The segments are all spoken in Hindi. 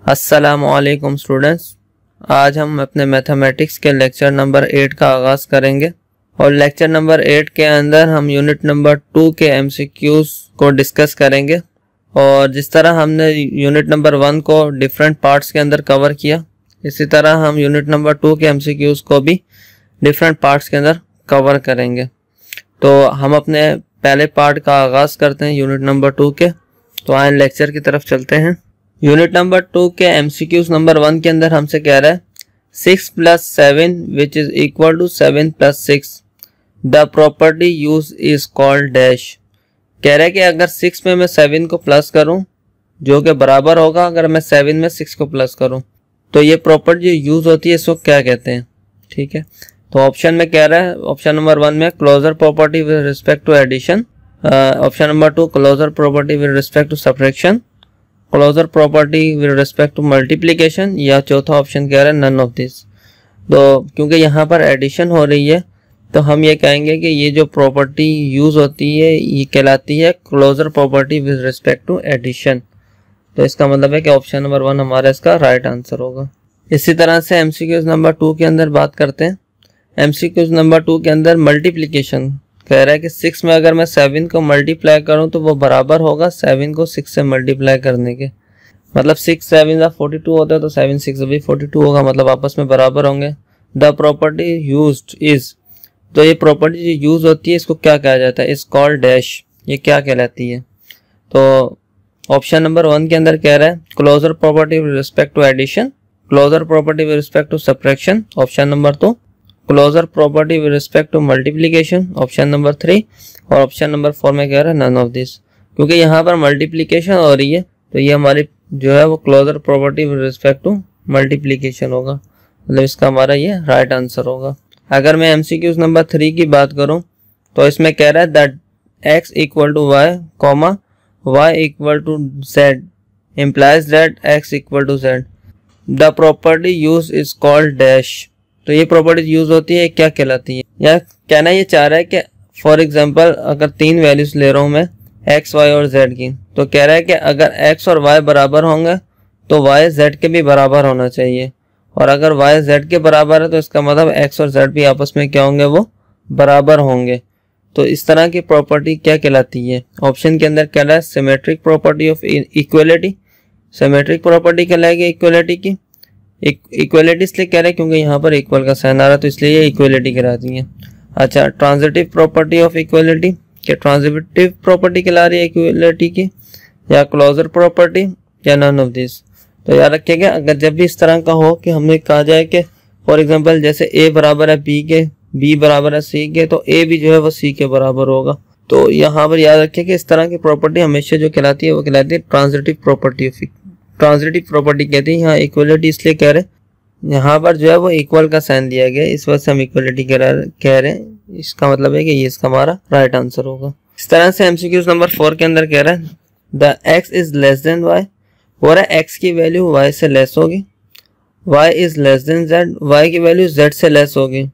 अस्सलामुअलैकुम स्टूडेंट्स, आज हम अपने मैथमेटिक्स के लेक्चर नंबर 8 का आगाज़ करेंगे और लेक्चर नंबर 8 के अंदर हम यूनिट नंबर 2 के एमसीक्यूज़ को डिस्कस करेंगे। और जिस तरह हमने यूनिट नंबर 1 को डिफरेंट पार्ट्स के अंदर कवर किया, इसी तरह हम यूनिट नंबर 2 के एमसीक्यूज़ को भी डिफरेंट पार्ट्स के अंदर कवर करेंगे। तो हम अपने पहले पार्ट का आगाज़ करते हैं यूनिट नंबर 2 के। तो आए लेक्चर की तरफ चलते हैं। यूनिट नंबर 2 के एमसीक्यूज नंबर 1 के अंदर हमसे कह रहा है 6 + 7 which is equal to 7 + 6 the property used is called dash. कह रहा है कि अगर 6 में मैं 7 को प्लस करूं जो कि बराबर होगा अगर मैं 7 में 6 को प्लस करूं, तो ये प्रॉपर्टी यूज होती है, इसको क्या कहते हैं। ठीक है, तो ऑप्शन में कह रहा है, ऑप्शन नंबर 1 में closure property with respect to addition, option number 2 closure property with respect to subtraction, closure property with respect to multiplication, या चौथा ऑप्शन कह रहा है नन ऑफ दिस। तो क्योंकि यहाँ पर एडिशन हो रही है तो हम ये कहेंगे कि ये जो प्रॉपर्टी यूज होती है ये कहलाती है closure property with respect to addition. तो इसका मतलब है कि ऑप्शन नंबर 1 हमारा इसका राइट आंसर होगा। इसी तरह से एमसीक्यूज नंबर 2 के अंदर बात करते हैं। एमसीक्यूज नंबर 2 के अंदर मल्टीप्लिकेशन कह रहा है कि 6 में अगर मैं 7 को मल्टीप्लाई करूं तो वो बराबर होगा 7 को 6 से मल्टीप्लाई करने के। मतलब 6 7 42 होता है तो 7 6 भी 42 होगा, मतलब आपस में बराबर होंगे। द प्रॉपर्टी यूज्ड इज, तो ये प्रॉपर्टी जो यूज होती है इसको क्या कहा जाता है, इज कॉल्ड डैश। ये क्या कहलाती है। तो ऑप्शन नंबर 1 के अंदर कह रहा है closure property with respect to addition, closure property with respect to subtraction, option number 2 closure property with respect to multiplication, option number 3, और ऑप्शन नंबर 4 में कह रहा है नन ऑफ दिस। क्योंकि यहाँ पर मल्टीप्लिकेशन हो रही है तो ये हमारी जो है वो closure property with respect to multiplication होगा, मतलब इसका हमारा ये राइट आंसर होगा। अगर मैं एमसीक्यूज नंबर 3 की बात करूं तो इसमें कह रहा है that x equal to y comma y equal to z implies that x equal to z। The property used is called dash. तो ये प्रॉपर्टी यूज होती है, क्या कहलाती है। या कहना ये चाह रहा है कि फॉर एग्जांपल अगर 3 वैल्यूज ले रहा हूँ मैं x, y और z की, तो कह रहा है कि अगर x और y बराबर होंगे तो y z के भी बराबर होना चाहिए, और अगर y z के बराबर है तो इसका मतलब x और z भी आपस में क्या होंगे, वो बराबर होंगे। तो इस तरह की प्रॉपर्टी क्या कहलाती है। ऑप्शन के अंदर कह रहा है symmetric property of equality. Symmetric property कहलाएगी इक्वलिटी की। इक्वलिटी इसलिए कह रहे हैं क्योंकि यहाँ पर इक्वल का साइन आ रहा है तो इसलिए ये इक्वलिटी कहलाती है। अच्छा, ट्रांजिटिव प्रॉपर्टी ऑफ इक्वलिटी, क्या ट्रांजिटिव प्रॉपर्टी कहला रही है इक्वलिटी की, या क्लोजर प्रॉपर्टी, या नन ऑफ दिस। तो याद रखिएगा अगर जब भी इस तरह का हो कि हमें कहा जाए कि फॉर एग्जांपल जैसे a बराबर है b के, b बराबर है c के, तो a भी जो है वो c के बराबर होगा। तो यहाँ पर याद रखिए कि इस तरह की प्रॉपर्टी हमेशा जो कहलाती है वो कहलाती है transitive property of. Transitive property कहते हैं। यहाँ इक्वलिटी इसलिए कह रहे हैं, यहाँ पर जो है वो इक्वल का साइन दिया गया, इस वजह से हम इक्वलिटी कह रहे हैं। इसका मतलब है कि ये इसका हमारा राइट आंसर होगा। इस तरह से एमसीक्यूज नंबर 4 के अंदर कह रहा है the x is less than y, हो रहा है x की वैल्यू y से लेस होगी, y is less than z, y की वैल्यू z से लेस होगी।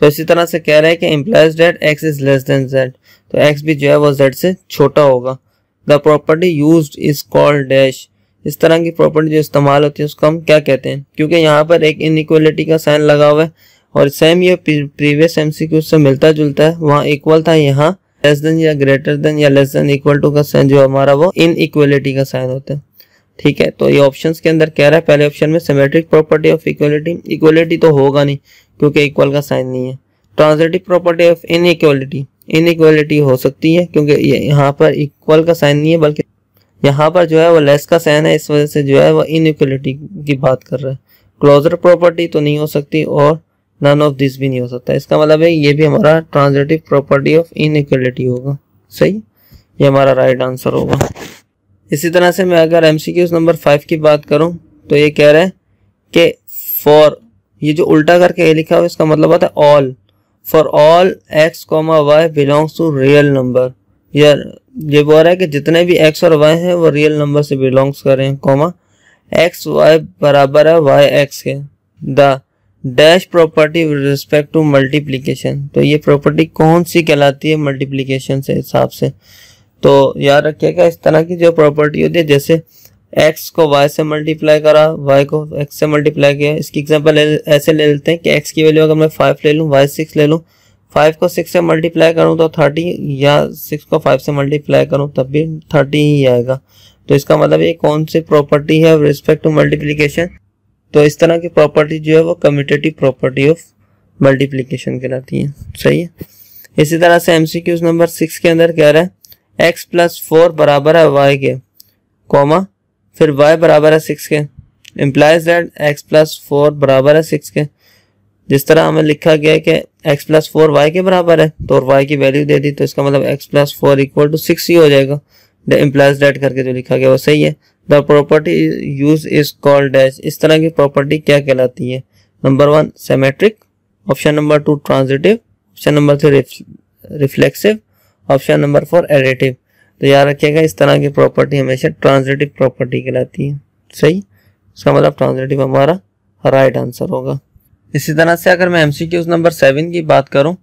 तो इसी तरह से कह रहा है कि implies that x is less than z, तो x भी जो है वो z से छोटा होगा। The property used is called dash. इस तरह की प्रॉपर्टी जो इस्तेमाल होती है उसको हम क्या कहते हैं। क्योंकि यहाँ पर एक इनइक्वलिटी का साइन लगा हुआ है और सेम ये प्रीवियस एमसीक्यू से मिलता जुलता है। वहाँ इक्वल था, यहाँ लेस देन या ग्रेटर देन या लेस देन इक्वल टू का साइन जो हमारा वो इनइक्वलिटी का साइन होता है। ठीक है, तो ये ऑप्शंस के अंदर कह रहा है पहले ऑप्शन में symmetric property of equality, equality तो होगा नहीं क्योंकि इक्वल का साइन नहीं है। Transitive property of inequality, inequality हो सकती है क्योंकि यहाँ पर इक्वल का साइन नहीं है बल्कि यहाँ पर जो है वो लेस का साइन है, इस वजह से जो है वो इनइक्वलिटी की बात कर रहा है। क्लोजर प्रॉपर्टी तो नहीं हो सकती और नन ऑफ दिस भी नहीं हो सकता। इसका मतलब है ये भी हमारा ट्रांजिटिव प्रॉपर्टी ऑफ इनइक्वलिटी होगा। सही, ये हमारा राइट आंसर होगा। इसी तरह से मैं अगर एमसीक्यूज नंबर 5 की बात करूं तो ये कह रहा है कि फॉर, ये जो उल्टा करके ये लिखा हुआ इसका मतलब होता है all, for all x, y belongs to real number. ये बोल रहा है कि जितने भी x और y हैं वो रियल नंबर से बिलोंग्स कर रहे हैं, कॉमा x y बराबर है y x के। The dash property with respect to multiplication, तो ये प्रॉपर्टी कौन सी कहलाती है मल्टीप्लिकेशन से हिसाब से। तो याद रखिएगा इस तरह की जो प्रॉपर्टी होती है, जैसे x को y से मल्टीप्लाई करा, y को x से मल्टीप्लाई किया। इसकी एग्जांपल ऐसे ले लेते हैं कि x की वैल्यू अगर मैं 5 ले लूँ, y 6 ले लूँ, 5 को 6 से मल्टीप्लाई करूँ तो 30, या 6 को 5 से मल्टीप्लाई करूँ तब भी 30 ही आएगा। तो इसका मतलब ये कौन सी प्रॉपर्टी है रिस्पेक्ट टू मल्टीप्लिकेशन? तो इस तरह की प्रॉपर्टी जो है वो कम्यूटेटिव प्रॉपर्टी ऑफ मल्टीप्लिकेशन कहलाती है। सही है। इसी तरह से MCQ नंबर 6 के अंदर कह रहा है x + 4 बराबर है y के, कॉमा फिर y बराबर है 6 के, इम्प्लाइज दैट x + 4 बराबर है 6 के। जिस तरह हमें लिखा गया है कि x + 4 y के बराबर है, तो और y की वैल्यू दे दी, तो इसका मतलब x + 4 = 6 ही हो जाएगा। इम्प्लाइज दैट करके जो लिखा गया वो सही है। The property used is called dash. इस तरह की प्रॉपर्टी क्या कहलाती है? Number 1 symmetric, option number 2 transitive, option number 3 reflexive, option number 4 additive. तो याद रखिएगा इस तरह की प्रॉपर्टी हमेशा ट्रांजिटिव प्रॉपर्टी कहलाती है। सही, इसका मतलब ट्रांजिटिव हमारा राइट आंसर होगा। इसी तरह से अगर मैं MCQ नंबर 7 की बात करूं,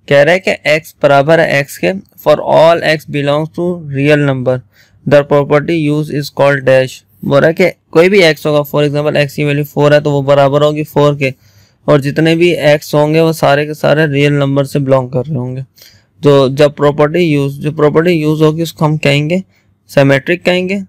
कह रहा है कि x बराबर है x के for all x belongs to real number, the property used is called dash. बोल रहा है कि कोई भी x होगा, फॉर एग्जांपल x की वैल्यू 4 है तो वो बराबर होगी 4 के, और जितने भी x होंगे वो सारे के सारे रियल नंबर से बिलोंग कर रहे होंगे। तो जब प्रॉपर्टी यूज होगी उसको हम कहेंगे सिमेट्रिक कहेंगे,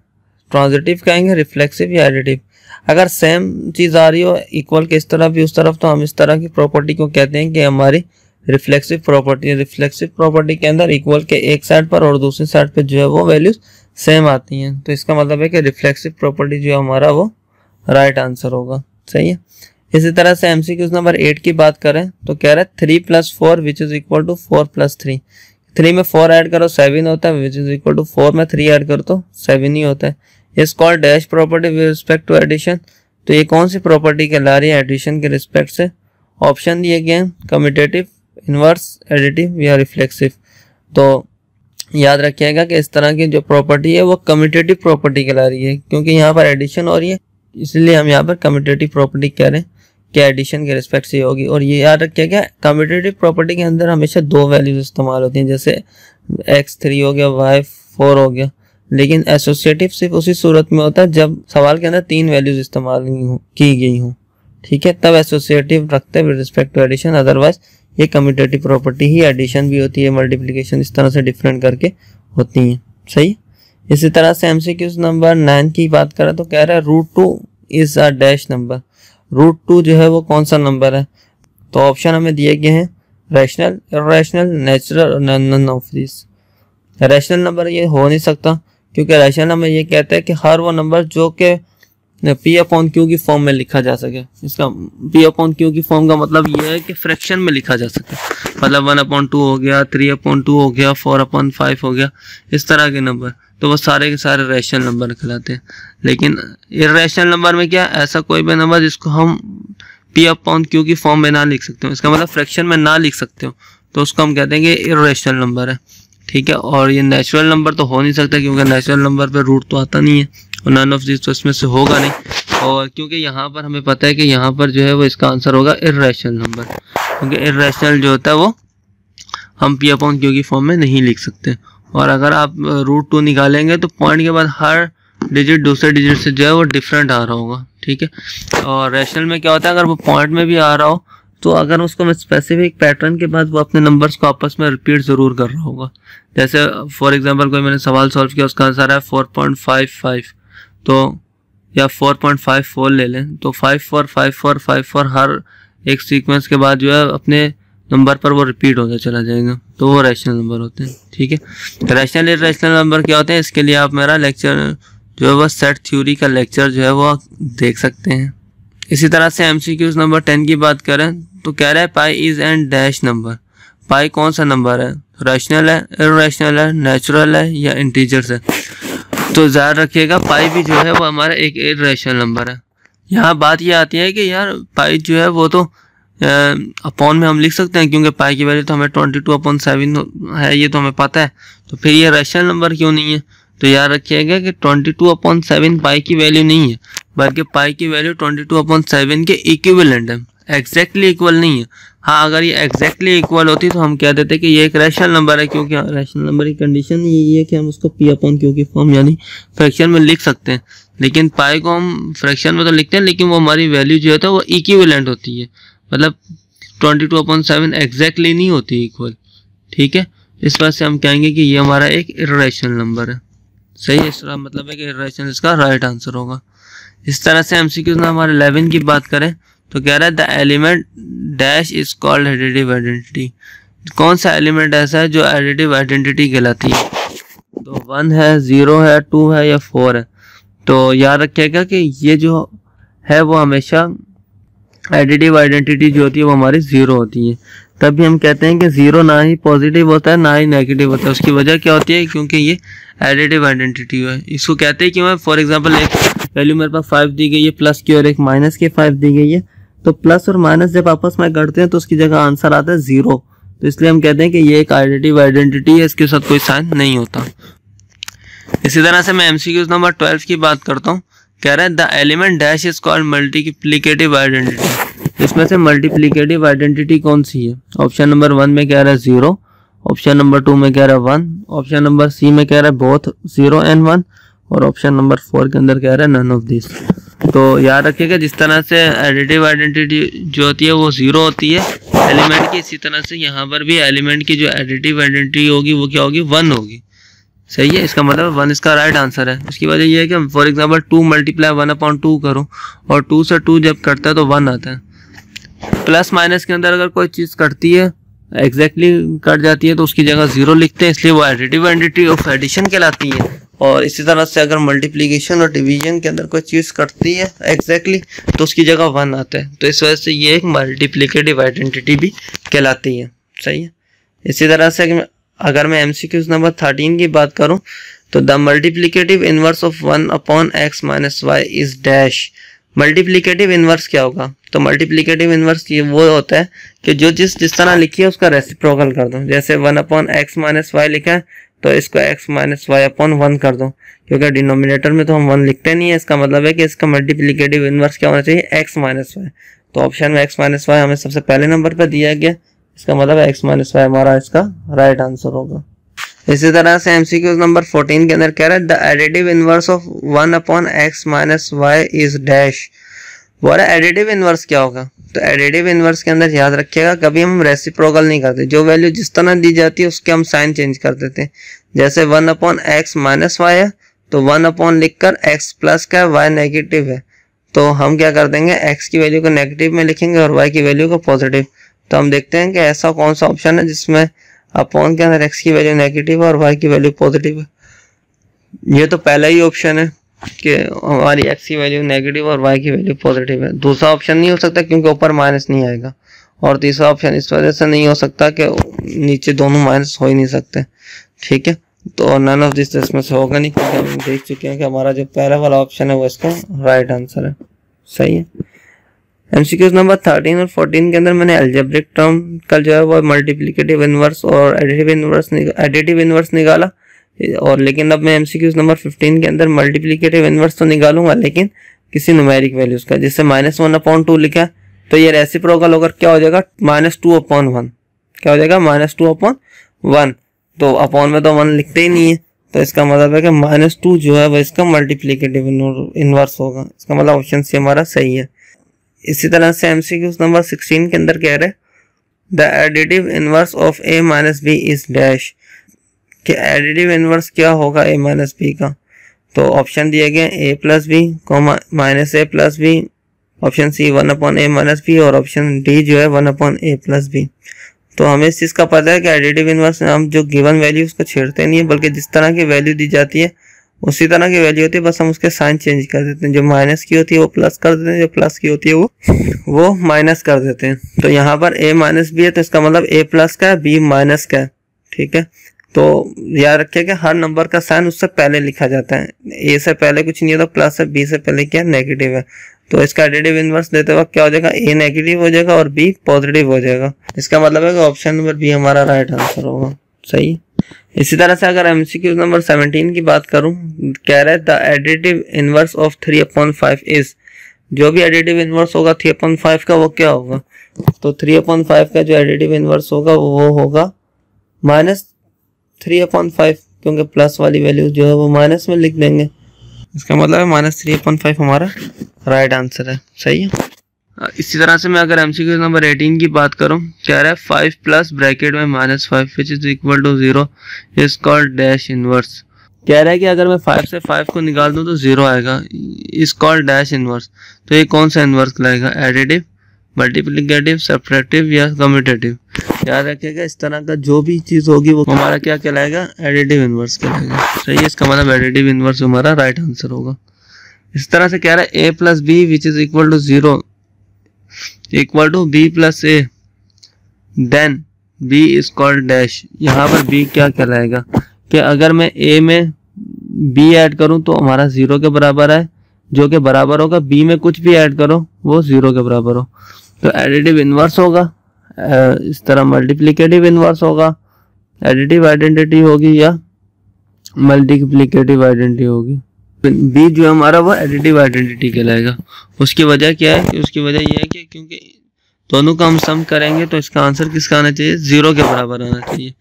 ट्रांजिटिव कहेंगे, रिफ्लेक्सिव या एडिटिव। अगर सेम चीज आ रही हो इक्वल के इस तरफ भी उस तरफ, तो हम इस तरह की प्रॉपर्टी को कहते हैं कि हमारी रिफ्लेक्सिव प्रॉपर्टी है। रिफ्लेक्सिव प्रॉपर्टी के अंदर इक्वल के एक साइड पर और दूसरी साइड पे जो है वो वैल्यूज सेम आती हैं, तो इसका मतलब है कि रिफ्लेक्सिव प्रॉपर्टी जो हमारा वो राइट आंसर होगा। सही है। इसी तरह से MCQ नंबर 8 की बात करें तो कह रहा है 3 + 4 विच इज इक्वल टू 4 + 3। 3 में 4 ऐड करो 7 होता है, विच इज इक्वल टू 4 में 3 ऐड करो तो 7 ही होता है। Is called dash property with respect to addition. तो ये कौन सी प्रॉपर्टी कहला रही है एडिशन के रिस्पेक्ट से? ऑप्शन दिए गए हैं कम्यूटेटिव, इनवर्स, एडिटिव या रिफ्लेक्सिव। तो याद रखिएगा कि इस तरह की जो प्रॉपर्टी है वो कम्यूटेटिव प्रॉपर्टी कहला रही है, क्योंकि यहाँ पर एडिशन हो रही है, इसलिए हम यहाँ पर कम्यूटेटिव प्रॉपर्टी कह रहे हैं कि एडिशन के रिस्पेक्ट से होगी। और ये याद रखिएगा कम्यूटेटिव प्रॉपर्टी के अंदर हमेशा 2 वैल्यूज इस्तेमाल होती हैं, जैसे x 3 हो गया, y 4 हो गया। लेकिन एसोसिएटिव सिर्फ उसी सूरत में होता है जब सवाल के अंदर 3 वैल्यूज इस्तेमाल की गई हों, ठीक है, तब एसोसिएटिव रखते हैं with respect to addition. Otherwise ये कम्यूटेटिव प्रॉपर्टी ही एडिशन भी होती है, मल्टीप्लिकेशन इस तरह से डिफरेंट करके होती है। सही। इसी तरह से MCQ नंबर 9 की बात करें तो कह रहा है √2 इज अ डैश नंबर। √2 जो है वो कौन सा नंबर है? तो ऑप्शन हमें दिए गए हैं रैशनल, इर्रेशनल, नेचुरल और none of this. Rational number ये हो नहीं सकता, क्योंकि रैशनल हमें ये कहता है कि हर वो नंबर जो कि P/Q की फॉर्म में लिखा जा सके। इसका P/Q की फॉर्म का मतलब ये है कि फ्रैक्शन में लिखा जा सके, मतलब 1/2 हो गया, 3/2 हो गया, 4/5 हो गया, इस तरह के नंबर, तो वो सारे के सारे रैशनल नंबर कहलाते हैं। लेकिन इर्रेशनल नंबर में क्या, ऐसा कोई भी नंबर जिसको हम P/Q की फॉर्म में ना लिख सकते हो, इसका मतलब फ्रैक्शन में ना लिख सकते हो, तो उसको हम कहते हैं कि इर्रेशनल नंबर है। ठीक है। और ये नेचुरल नंबर तो हो नहीं सकता, क्योंकि नेचुरल नंबर पे रूट तो आता नहीं है, और नन ऑफ दिस तो इसमें से होगा नहीं। और क्योंकि यहाँ पर हमें पता है कि यहाँ पर जो है वो इसका आंसर होगा इर्रेशनल नंबर, क्योंकि इर्रेशनल जो होता है वो हम P/Q की फॉर्म में नहीं लिख सकते। और अगर आप √2 निकालेंगे तो पॉइंट के बाद हर डिजिट दूसरे डिजिट से जो है वो डिफरेंट आ रहा होगा। ठीक है। और रैशनल में क्या होता है, अगर वो पॉइंट में भी आ रहा हो तो अगर उसको मैं स्पेसिफिक पैटर्न के बाद वो अपने नंबर्स को आपस में रिपीट ज़रूर कर रहा होगा। जैसे फॉर एग्जांपल कोई मैंने सवाल सॉल्व किया, उसका आंसर है 4.55, तो या 4.54 ले लें, तो 545454 हर एक सीक्वेंस के बाद जो है अपने नंबर पर वो रिपीट होता चला जाएगा, तो वो रैशनल नंबर होते हैं। ठीक है। रैशनल इर्रेशनल नंबर क्या होते हैं, इसके लिए आप मेरा लेक्चर जो है वो सेट थ्योरी का लेक्चर जो है वो देख सकते हैं। इसी तरह से MCQ नंबर 10 की बात करें तो कह रहा है pi is and dash number. Pi कौन सा नंबर है, रैशनल है, इर्रेशनल है, नेचुरल है या इंटीजर्स है? तो ध्यान रखिएगा पाई भी जो है वो हमारा एक इर्रेशनल नंबर है। यहाँ बात ये आती है कि यार पाई जो है वो तो अपॉन में हम लिख सकते हैं, क्योंकि पाई की वैल्यू तो हमें 22/7 है, ये तो हमें पता है, तो फिर ये रैशनल नंबर क्यों नहीं है? तो याद रखिएगा कि 22/7 पाई की वैल्यू नहीं है, बल्कि पाई की वैल्यू 22/7 के इक्विवेलेंट है, एग्जैक्टली इक्वल नहीं है। हाँ, अगर ये एग्जैक्टली इक्वल होती तो हम कह देते कि ये एक रैशनल नंबर है, क्योंकि रैशनल नंबर की कंडीशन यही है कि हम उसको P/Q की फॉर्म यानी फ्रैक्शन में लिख सकते हैं। लेकिन पाई को हम फ्रैक्शन में तो लिखते हैं, लेकिन वो हमारी वैल्यू जो होता है वो इक्विवेलेंट होती है, मतलब 22/7 एग्जैक्टली नहीं होती इक्वल। ठीक है, इस बात से हम कहेंगे कि ये हमारा एक इर्रेशनल नंबर है। सही है, इसका मतलब है कि इर्रेशनल इसका राइट आंसर होगा। इस तरह से एमसीक्यूज में हमारे 11 की बात करें तो कह रहा है the element dash is called additive identity. कौन सा एलिमेंट ऐसा है जो एडिटिव आइडेंटिटी कहलाती है? तो 1 है, 0 है, 2 है या 4 है। तो याद रखिएगा कि ये जो है वो हमेशा एडिटिव आइडेंटिटी जो होती है वो हमारी 0 होती है। तभी हम कहते हैं कि 0 ना ही पॉजिटिव होता है ना ही नेगेटिव होता है। उसकी वजह क्या होती है? क्योंकि ये एडिटिव आइडेंटिटी है। इसको कहते हैं क्यों है? फॉर एग्जांपल एक वैल्यू मेरे पास 5 दी गई है प्लस की और एक माइनस की 5 दी गई है, तो प्लस और माइनस जब आपस में करते हैं तो उसकी जगह आंसर आता है 0। तो इसलिए हम कहते हैं कि ये एक एडिटिव आइडेंटिटी है, इसके साथ कोई साइन नहीं होता। इसी तरह से मैं एमसीक्यूज नंबर 12 की बात करता हूँ। कह रहा है the element dash is called multiplicative identity. इसमें से मल्टीप्लिकेटिव आइडेंटिटी कौन सी है? ऑप्शन नंबर 1 में कह रहा है 0, ऑप्शन नंबर 2 में कह रहा है 1, ऑप्शन नंबर सी में कह रहा है बोथ 0 and 1, और ऑप्शन नंबर 4 के अंदर कह रहा है नन ऑफ दिस। तो याद रखिएगा जिस तरह से एडिटिव आइडेंटिटी जो होती है वो 0 होती है एलिमेंट की, इसी तरह से यहाँ पर भी एलिमेंट की जो एडिटिव आइडेंटिटी होगी वो क्या होगी? 1 होगी। सही है, इसका मतलब 1 इसका राइट आंसर है। उसकी वजह ये है कि फॉर एग्जांपल 2 मल्टीप्लाई 1/2 करो और 2 से 2 जब कटता है तो 1 आता है। प्लस माइनस के अंदर अगर कोई चीज़ कटती है एग्जैक्टली कट जाती है तो उसकी जगह 0 लिखते हैं, इसलिए वो एडिटिव आइडेंटिटी ऑफ एडिशन कहलाती है। और इसी तरह से अगर मल्टीप्लिकेशन और डिवीजन के अंदर कोई चीज़ कटती है एग्जैक्टली तो उसकी जगह 1 आता है। तो इस वजह से ये एक मल्टीप्लिकेटिव आइडेंटिटी भी कहलाती है। सही है, इसी तरह से अगर मैं एमसीक्यूज नंबर 13 की बात करूं तो the multiplicative inverse of 1/x - y is dash. Multiplicative inverse क्या होगा? तो मल्टीप्लिकेटिव इनवर्स ये वो होता है कि जो जिस तरह लिखी है उसका रेसिप्रोकल कर दो। जैसे 1/x - y लिखा है तो इसको x - y/1 कर दो, क्योंकि डिनोमिनेटर में तो हम 1 लिखते नहीं है। इसका मतलब है कि इसका मल्टीप्लिकेटिव इनवर्स क्या होना चाहिए? x - y। तो ऑप्शन में x - y हमें सबसे पहले नंबर पर दिया गया, इसका मतलब x - y हमारा इसका राइट आंसर होगा। इसी तरह से एमसीक्यूज नंबर 14 के अंदर कह रहा है the additive inverse of 1/x - y is dash. बोला एडिटिव इनवर्स क्या होगा? तो एडिटिव इनवर्स के अंदर याद रखिएगा कभी हम रेसिप्रोकल नहीं करते। जो वैल्यू जिस तरह दी जाती है उसके हम साइन चेंज कर देते हैं। जैसे 1/x - y है तो 1 लिखकर x प्लस का y नेगेटिव है तो हम क्या कर देंगे? x की वैल्यू को नेगेटिव में लिखेंगे और y की वैल्यू को पॉजिटिव। तो हम देखते हैं कि ऐसा कौन सा ऑप्शन है जिसमें अपॉन के अंदर x की वैल्यू नेगेटिव है और y की वैल्यू पॉजिटिव है। ये तो पहला ही ऑप्शन है कि हमारी x की वैल्यू नेगेटिव और y की वैल्यू पॉजिटिव है। दूसरा ऑप्शन नहीं हो सकता क्योंकि ऊपर माइनस नहीं आएगा, और तीसरा ऑप्शन इस वजह से नहीं हो सकता कि नीचे दोनों माइनस हो ही नहीं सकते। ठीक है, तो नन ऑफ दिस इसमें से होगा नहीं, क्योंकि हम देख चुके हैं कि हमारा जो पहला वाला ऑप्शन है वो इसका राइट आंसर है। सही है। एमसीक्यूज नंबर 13 और 14 के अंदर मैंने अलजेब्रिक टर्म का जो है वो मल्टीप्लिकेटिव इनवर्स और एडिटिव इनवर्स निकाला, और लेकिन अब मैं एमसीक्यूज नंबर 15 के अंदर मल्टीप्लिकेटिव इनवर्स तो निकालूंगा लेकिन किसी न्यूमेरिक वैल्यूज का। जिससे -1/2 लिखा तो ये रेसिप्रोकल होकर क्या हो जाएगा? -2/1। क्या हो जाएगा? -2/1। तो अपॉन में तो 1 लिखते ही नहीं है, तो इसका मतलब है कि -2 जो है वो इसका मल्टीप्लिकेटिव इनवर्स होगा। इसका मतलब ऑप्शन सी हमारा सही है। इसी तरह से एमसीक्यूज नंबर 16 के अंदर कह रहे the additive inverse of a - b is dash. कि एडिटिव इनवर्स क्या होगा a - b का? तो ऑप्शन दिए गए a + b, -a + b, option C 1/a - b और ऑप्शन डी जो है 1/a + b। तो हमें इस चीज़ का पता है कि एडिटिव इनवर्स में हम जो गिवन वैल्यू उसको छेड़ते नहीं है, बल्कि जिस तरह की वैल्यू दी जाती है उसी तरह की वैल्यू होती है, बस हम उसके साइन चेंज कर देते हैं। जो माइनस की होती है वो प्लस कर देते हैं, जो प्लस की होती है वो माइनस कर देते हैं। तो यहाँ पर a - b है तो इसका मतलब a प्लस का है, b माइनस का है। ठीक है, तो याद रखिए कि हर नंबर का साइन उससे पहले लिखा जाता है। a से पहले कुछ नहीं होता, प्लस है, b से पहले क्या नेगेटिव है। तो इसका एडिटिव इनवर्स देते वक्त क्या हो जाएगा? a नेगेटिव हो जाएगा और b पॉजिटिव हो जाएगा। इसका मतलब है कि ऑप्शन नंबर बी हमारा राइट आंसर होगा। सही। इसी तरह से अगर एमसीक्यूज नंबर 17 की बात करूं, कह रहा है the additive inverse of 3/5 is. जो भी एडिटिव इनवर्स होगा 3/5 का वो क्या होगा? तो 3/5 का जो एडिटिव इनवर्स होगा वो होगा -3/5, क्योंकि प्लस वाली वैल्यू जो है वो माइनस में लिख देंगे। इसका मतलब है -3/5 हमारा राइट आंसर है। सही है। इसी तरह से मैं अगर एमसीक्यू नंबर 18 की बात करूं, कह रहा है 5 प्लस ब्रैकेट में -5 which is equal to 0 is called dash inverse. कह रहा है कि अगर मैं 5 से 5 को निकाल दूं तो 0 आएगा, इज कॉल्ड डैश इनवर्स। तो ये कौन सा इनवर्स कहलाएगा? एडिटिव, मल्टीप्लिकेटिव, सब्ट्रैक्टिव या कम्यूटेटिव। याद रखिएगा इस तरह का जो भी चीज़ होगी वो हमारा क्या कहलाएगा? एडिटिव इनवर्स कहलाएगा। सही है, इसका मतलब एडिटिव इनवर्स हमारा राइट आंसर होगा। इस तरह से कह रहा है a plus B which is equal to 0 equal to b plus a then b is called dash. यहाँ पर b क्या कहलाएगा कि अगर मैं a में b ऐड करूं तो हमारा 0 के बराबर है, जो कि बराबर होगा b में कुछ भी ऐड करो वो 0 के बराबर हो, तो एडिटिव इनवर्स होगा। इस तरह मल्टीप्लिकेटिव इनवर्स होगा, एडिटिव आइडेंटिटी होगी या मल्टीप्लिकेटिव आइडेंटिटी होगी। बी जो हमारा वो एडिटिव आइडेंटिटी कहलाएगा। उसकी वजह क्या है? कि उसकी वजह यह है कि क्योंकि दोनों का हम सम करेंगे तो इसका आंसर किसका आना चाहिए? 0 के बराबर आना चाहिए।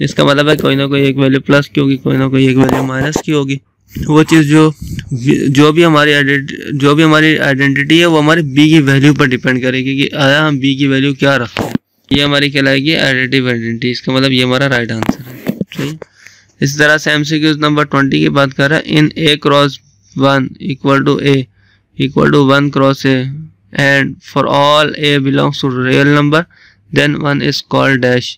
इसका मतलब है कोई ना कोई एक वैल्यू प्लस की होगी, कोई ना कोई एक वैल्यू माइनस की होगी। वो चीज़ जो भी हमारी आइडेंटिटी है वो हमारी बी की वैल्यू पर डिपेंड करेगी कि आया हम बी की वैल्यू क्या रखते हैं। ये हमारी कहलाएगी एडिटिव आइडेंटिटी। इसका मतलब ये हमारा राइट आंसर है। सही। इस तरह से एमसीक्यू नंबर 20 की बात कर रहा है। In a cross 1 equal to a equal to 1 cross a and for all a belongs to real number then 1 is called dash.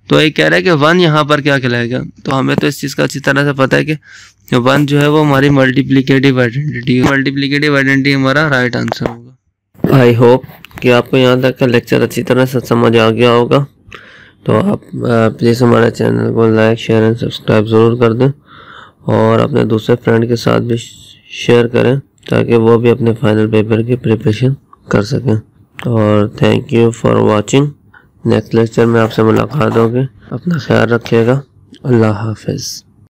तो ये कह रहा है कि 1 यहाँ पर क्या कहलाएगा? तो हमें तो इस चीज़ का अच्छी तरह से पता है कि 1 जो है वो हमारी मल्टीप्लिकेटिव आइडेंटिटी है। मल्टीप्लिकेटिव आइडेंटिटी हमारा राइट आंसर होगा। आई होप कि आपको यहाँ तक का लेक्चर अच्छी तरह से समझ आ गया होगा। तो आप प्लीज़ हमारे चैनल को लाइक, शेयर एंड सब्सक्राइब ज़रूर कर दें और अपने दूसरे फ्रेंड के साथ भी शेयर करें ताकि वो भी अपने फाइनल पेपर की प्रिपरेशन कर सकें। और thank you for watching. Next lecture में आपसे मुलाकात होगी। अपना ख्याल रखिएगा। अल्लाह हाफिज़।